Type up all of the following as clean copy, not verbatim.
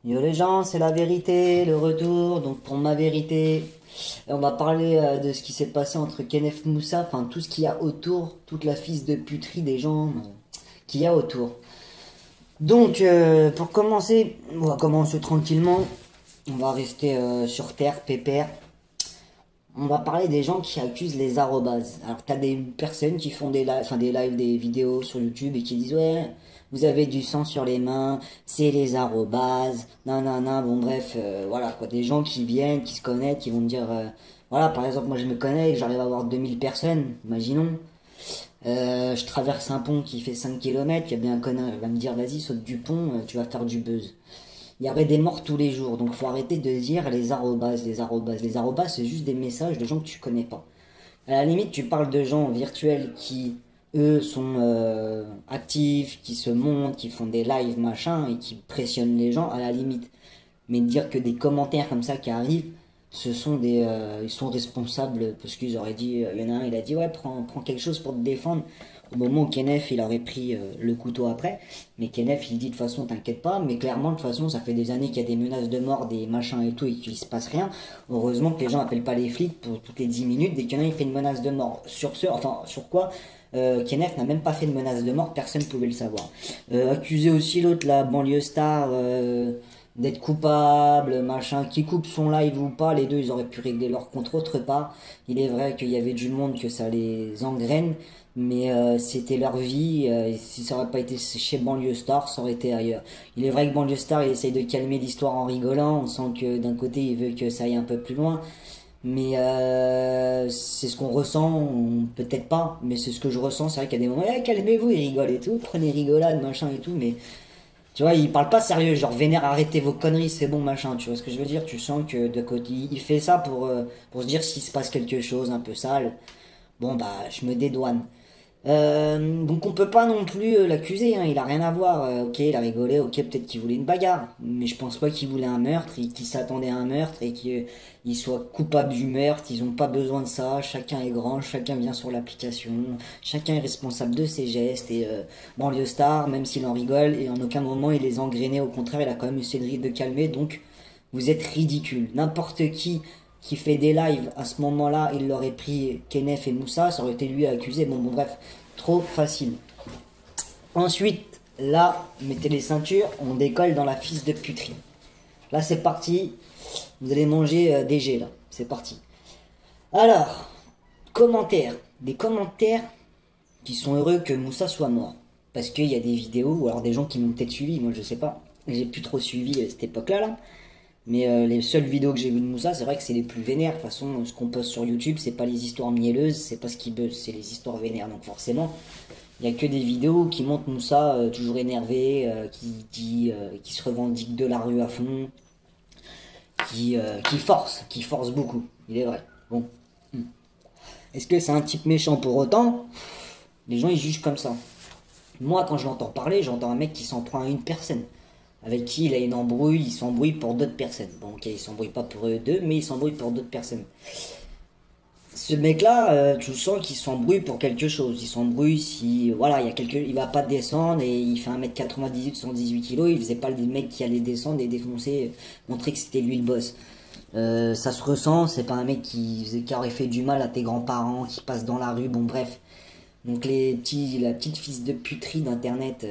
Yo les gens, c'est la vérité, le retour. Donc pour ma vérité, on va parler de ce qui s'est passé entre Kenneth Moussa, enfin tout ce qu'il y a autour, toute la fils de puterie des gens qu'il y a autour. Donc pour commencer, on va commencer tranquillement. On va rester sur terre, pépère. On va parler des gens qui accusent les arrobases. Alors t'as des personnes qui font des lives, des vidéos sur YouTube et qui disent ouais, vous avez du sang sur les mains, c'est les arrobases, nan nan nan, bon bref, voilà quoi, des gens qui viennent, qui se connaissent, qui vont me dire, voilà, par exemple moi je me connais, j'arrive à avoir 2000 personnes, imaginons, je traverse un pont qui fait 5 km, il y a bien un connard, il va me dire vas-y saute du pont, tu vas faire du buzz. Il y aurait des morts tous les jours, donc faut arrêter de dire les arrobases, les arrobases. Les arrobases, c'est juste des messages de gens que tu connais pas. À la limite, tu parles de gens virtuels qui, eux, sont actifs, qui se montrent, qui font des lives, machin, et qui pressionnent les gens, à la limite. Mais dire que des commentaires comme ça qui arrivent, ce sont ils sont responsables, parce qu'ils auraient dit, il y en a un, il a dit, ouais, prends quelque chose pour te défendre. Au moment où Kenneth, il aurait pris le couteau après. Mais Kenneth, il dit de toute façon, t'inquiète pas. Mais clairement, de toute façon, ça fait des années qu'il y a des menaces de mort, des machins et tout, et qu'il se passe rien. Heureusement que les gens appellent pas les flics pour toutes les 10 minutes. Dès qu'il y en a, il fait une menace de mort. Sur ce, enfin, sur quoi Kenneth n'a même pas fait de menace de mort, personne ne pouvait le savoir. Accusé aussi l'autre, la banlieue star, d'être coupable, machin, qui coupe son live ou pas, les deux ils auraient pu régler leur compte autre part. Il est vrai qu'il y avait du monde, que ça les engraine, mais c'était leur vie, et si ça aurait pas été chez Banlieue Star, ça aurait été ailleurs. Il est vrai que Banlieue Star, il essaye de calmer l'histoire en rigolant, on sent que d'un côté il veut que ça aille un peu plus loin, mais c'est ce qu'on ressent, peut-être pas, mais c'est ce que je ressens, c'est vrai qu'il y a des moments, eh, calmez-vous, il rigole et tout, prenez rigolade, machin et tout, mais tu vois, il parle pas sérieux, genre vénère, arrêtez vos conneries, c'est bon, machin, tu vois ce que je veux dire? Tu sens que de côté, il fait ça pour se dire s'il se passe quelque chose un peu sale, bon bah, je me dédouane. Donc on peut pas non plus l'accuser, hein, il a rien à voir. Ok, il a rigolé, ok, peut-être qu'il voulait une bagarre, mais je pense pas qu'il voulait un meurtre, et qu'il s'attendait à un meurtre et qu'il soit coupable du meurtre. Ils ont pas besoin de ça. Chacun est grand, chacun vient sur l'application, chacun est responsable de ses gestes. Et Banlieue Star, même s'il en rigole, et en aucun moment il les a engrainés, au contraire, il a quand même essayé de calmer. Donc vous êtes ridicule. N'importe qui fait des lives à ce moment-là, il l'aurait pris Kenneth et Moussa, ça aurait été lui à accuser. Bon, bref, trop facile. Ensuite, là, mettez les ceintures, on décolle dans la fisse de puterie. Là, c'est parti. Vous allez manger des G, là. C'est parti. Alors, commentaires. Des commentaires qui sont heureux que Moussa soit mort. Parce qu'il y a des vidéos, ou alors des gens qui m'ont peut-être suivi, moi je sais pas. J'ai plus trop suivi cette époque-là, là. Mais les seules vidéos que j'ai vues de Moussa, c'est vrai que c'est les plus vénères. De toute façon, ce qu'on poste sur YouTube, c'est pas les histoires mielleuses, c'est pas ce qui buzz, c'est les histoires vénères. Donc forcément, il y a que des vidéos qui montrent Moussa toujours énervé, qui se revendique de la rue à fond, qui force beaucoup. Il est vrai. Bon. Est-ce que c'est un type méchant pour autant? Les gens ils jugent comme ça. Moi, quand je l'entends parler, j'entends un mec qui s'en prend à une personne, avec qui il a une embrouille, il s'embrouille pour d'autres personnes. Bon, ok, il s'embrouille pas pour eux deux, mais il s'embrouille pour d'autres personnes. Ce mec-là, tu sens qu'il s'embrouille pour quelque chose. Il s'embrouille si, voilà, il va pas descendre et il fait 1m98, 118 kilos. Il faisait pas le mec qui allait descendre et défoncer, montrer que c'était lui le boss. Ça se ressent, c'est pas un mec qui aurait fait du mal à tes grands-parents, qui passe dans la rue, bon bref. Donc la petite fils de puterie d'internet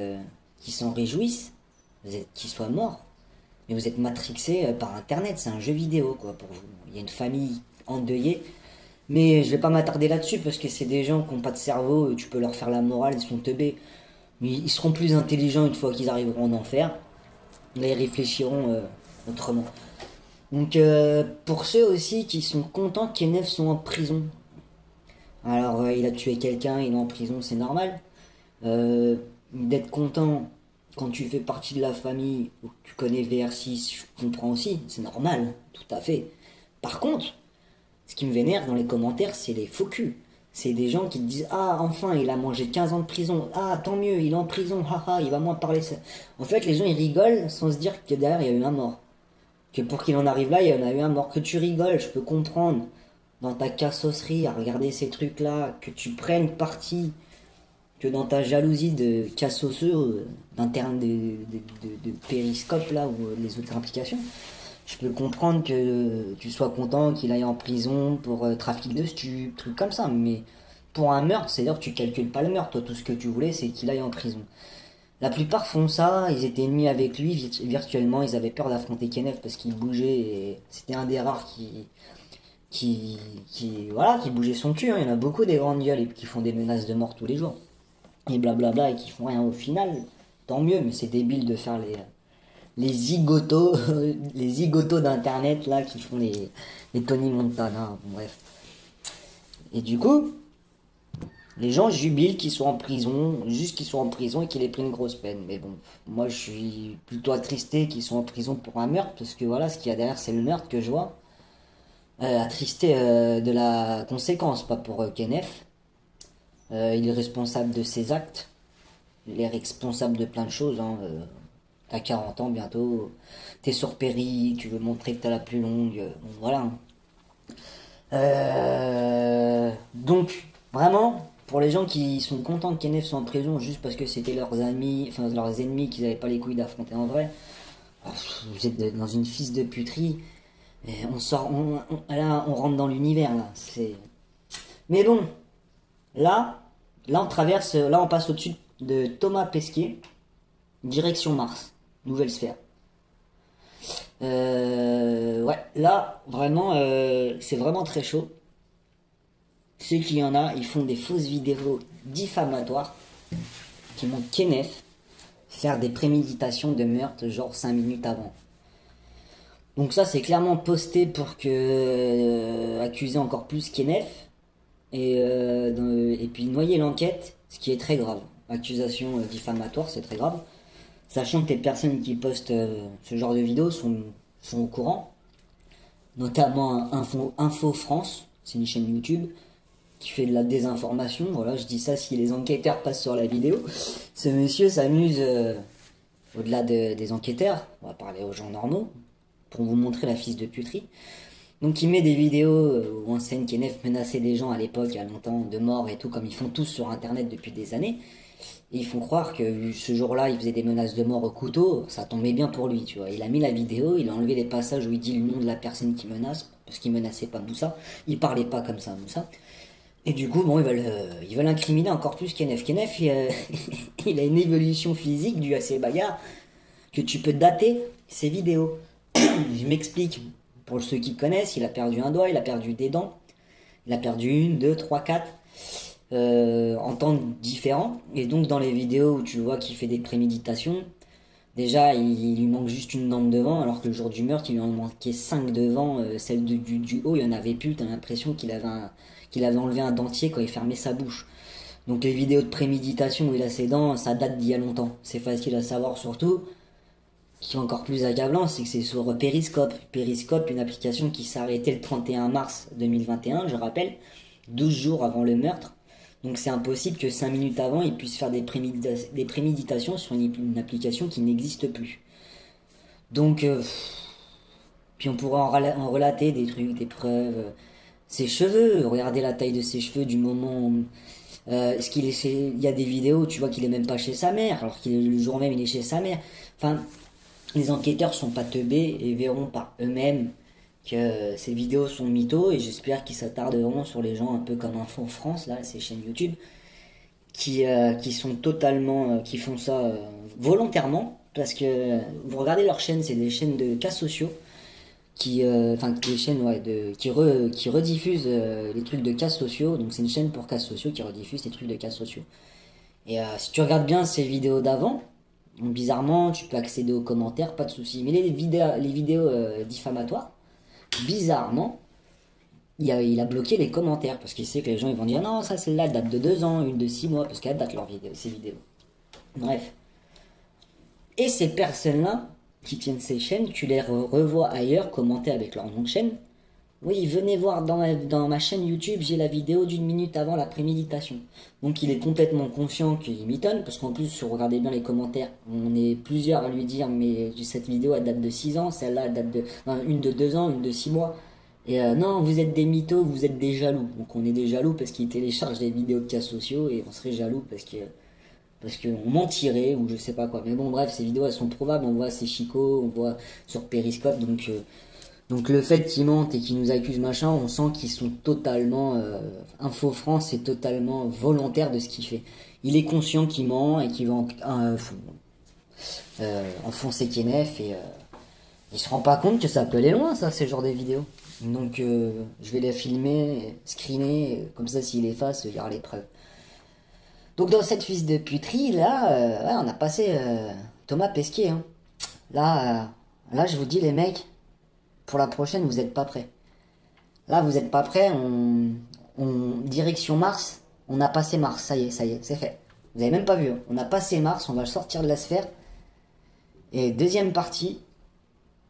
qui s'en réjouissent, vous êtes qui soit mort, mais vous êtes matrixé par internet, c'est un jeu vidéo quoi pour vous. Il y a une famille endeuillée, mais je vais pas m'attarder là-dessus parce que c'est des gens qui n'ont pas de cerveau, tu peux leur faire la morale, ils sont teubés. Mais ils seront plus intelligents une fois qu'ils arriveront en enfer. Là ils réfléchiront autrement. Donc pour ceux aussi qui sont contents que Kenneth soit en prison. Alors il a tué quelqu'un, il est en prison, c'est normal. D'être content quand tu fais partie de la famille ou que tu connais VR6, je comprends aussi, c'est normal, tout à fait. Par contre, ce qui me vénère dans les commentaires, c'est les faux culs. C'est des gens qui te disent ah enfin il a mangé 15 ans de prison, ah tant mieux il est en prison, haha il va moins parler ça. En fait les gens ils rigolent sans se dire que derrière il y a eu un mort. Que pour qu'il en arrive là il y en a eu un mort. Que tu rigoles, je peux comprendre dans ta cassosserie à regarder ces trucs là, que tu prennes parti que dans ta jalousie de casse-osseux, d'interne de Périscope là, ou les autres applications, je peux comprendre que tu sois content qu'il aille en prison pour trafic de stupes, trucs comme ça, mais pour un meurtre, c'est-à-dire que tu calcules pas le meurtre, toi tout ce que tu voulais c'est qu'il aille en prison. La plupart font ça, ils étaient ennemis avec lui virtuellement, ils avaient peur d'affronter Kenneth parce qu'il bougeait et c'était un des rares voilà, qui bougeait son cul, hein. Il y en a beaucoup des grandes gueules et qui font des menaces de mort tous les jours. Et blablabla et qui font rien au final, tant mieux, mais c'est débile de faire les zigotos, les zigotos d'internet là qui font les Tony Montana, bon, bref. Et du coup, les gens jubilent qu'ils soient en prison, juste qu'ils soient en prison et qu'il ait pris une grosse peine. Mais bon, moi je suis plutôt attristé qu'ils soient en prison pour un meurtre, parce que voilà, ce qu'il y a derrière c'est le meurtre que je vois. Attristé de la conséquence, pas pour Kenneth. Il est responsable de ses actes. Il est responsable de plein de choses, hein. T'as 40 ans bientôt, t'es sur Péri, tu veux montrer que t'as la plus longue, bon, voilà. Donc, vraiment, pour les gens qui sont contents que Kenneth soit en prison juste parce que c'était leurs amis, enfin leurs ennemis qu'ils avaient pas les couilles d'affronter en vrai, vous êtes dans une fisse de puterie. Et on sort, là, on rentre dans l'univers là. Mais bon, là, on traverse, là, on passe au-dessus de Thomas Pesquet, direction Mars, nouvelle sphère. Ouais, là, vraiment, c'est vraiment très chaud. Ceux qui en a, ils font des fausses vidéos diffamatoires qui montrent Kenneth faire des préméditations de meurtre genre 5 minutes avant. Donc ça c'est clairement posté pour que accuser encore plus Kenneth et puis noyer l'enquête, ce qui est très grave. Accusation diffamatoire, c'est très grave. Sachant que les personnes qui postent ce genre de vidéos sont au courant, notamment Info France, c'est une chaîne YouTube qui fait de la désinformation. Voilà, je dis ça si les enquêteurs passent sur la vidéo. Ce monsieur s'amuse, au-delà des enquêteurs, on va parler aux gens normaux, pour vous montrer la fisse de puterie. Donc il met des vidéos où on scène Kenneth menaçait des gens à l'époque, il y a longtemps, de mort et tout, comme ils font tous sur internet depuis des années. Et ils font croire que ce jour-là, il faisait des menaces de mort au couteau, ça tombait bien pour lui, tu vois. Il a mis la vidéo, il a enlevé les passages où il dit le nom de la personne qui menace, parce qu'il menaçait pas Moussa. Il parlait pas comme ça, Moussa. Et du coup, bon, ils veulent incriminer encore plus Kenneth. Kenneth, il a une évolution physique due à ses bagarres que tu peux dater ses vidéos. Je m'explique. Pour ceux qui connaissent, il a perdu un doigt, il a perdu des dents. Il a perdu 1, 2, 3, 4 en temps différents. Et donc dans les vidéos où tu vois qu'il fait des préméditations, déjà il lui manque juste une dent de devant, alors que le jour du meurtre, il lui en manquait 5 devant. Celle du haut, il n'y en avait plus. T'as l'impression qu'il avait enlevé un dentier quand il fermait sa bouche. Donc les vidéos de préméditation où il a ses dents, ça date d'il y a longtemps. C'est facile à savoir surtout. Ce qui est encore plus accablant, c'est que c'est sur Periscope. Periscope, une application qui s'est arrêtée le 31 mars 2021, je rappelle, 12 jours avant le meurtre. Donc c'est impossible que 5 minutes avant, il puisse faire des préméditations sur une application qui n'existe plus. Donc, puis on pourrait en relater des trucs, des preuves. Ses cheveux, regardez la taille de ses cheveux du moment où... il y a des vidéos où tu vois qu'il est même pas chez sa mère, alors qu'il le jour même il est chez sa mère. Enfin... Les enquêteurs sont pas teubés et verront par eux-mêmes que ces vidéos sont mythos, et j'espère qu'ils s'attarderont sur les gens un peu comme Info France, là, ces chaînes YouTube, qui sont totalement, qui font ça volontairement, parce que vous regardez leurs chaînes, c'est des chaînes de cas sociaux, des chaînes qui rediffusent les trucs de cas sociaux, donc c'est une chaîne pour cas sociaux qui rediffuse les trucs de cas sociaux. Et si tu regardes bien ces vidéos d'avant, bizarrement, tu peux accéder aux commentaires, pas de soucis. Mais les vidéos diffamatoires, bizarrement, il a bloqué les commentaires parce qu'il sait que les gens ils vont dire non, ça celle-là date de 2 ans, une de 6 mois, parce qu'elle date ces vidéos. Bref. Et ces personnes-là qui tiennent ces chaînes, tu les revois ailleurs commenter avec leur nom de chaîne. Oui, venez voir dans ma chaîne YouTube, j'ai la vidéo d'1 minute avant la préméditation. Donc il est complètement conscient qu'il mitonne, parce qu'en plus, si vous regardez bien les commentaires, on est plusieurs à lui dire, mais cette vidéo elle date de 6 ans, celle-là elle date une de 2 ans, une de 6 mois. Et non, vous êtes des mythos, vous êtes des jaloux. Donc on est des jaloux parce qu'ils téléchargent des vidéos de cas sociaux et on serait jaloux parce qu'on mentirait ou je sais pas quoi. Mais bon, bref, ces vidéos elles sont probables. On voit ces chicots, on voit sur Periscope. Donc le fait qu'ils mentent et qu'ils nous accusent machin, on sent qu'ils sont totalement Info France est totalement volontaire de ce qu'il fait. Il est conscient qu'il ment et qu'il va enfoncer Kenneth et il se rend pas compte que ça peut aller loin, ça, ces genres de vidéos. Donc je vais les filmer, screener, comme ça s'il efface, il y aura les preuves. Donc dans cette fils de puterie, là, ouais, on a passé Thomas Pesquet. Hein. Là, je vous dis les mecs, pour la prochaine, vous êtes pas prêts. Là, vous êtes pas prêts, direction Mars, on a passé Mars, ça y est, c'est fait. Vous avez même pas vu, hein. On a passé Mars, on va sortir de la sphère. Et deuxième partie,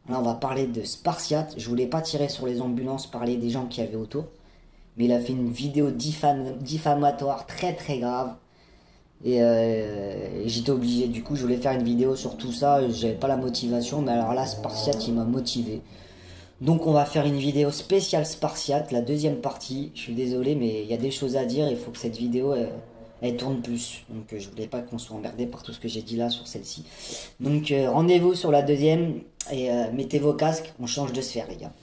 là on va parler de Spartiate. Je voulais pas tirer sur les ambulances, parler des gens qui avaient autour. Mais il a fait une vidéo diffamatoire très très grave. Et j'étais obligé, du coup je voulais faire une vidéo sur tout ça, j'avais pas la motivation, mais alors là Spartiate il m'a motivé. Donc on va faire une vidéo spéciale Spartiate, la deuxième partie. Je suis désolé mais il y a des choses à dire, il faut que cette vidéo elle tourne plus. Donc je voulais pas qu'on soit emmerdé par tout ce que j'ai dit là sur celle-ci. Donc rendez-vous sur la deuxième et mettez vos casques, on change de sphère les gars.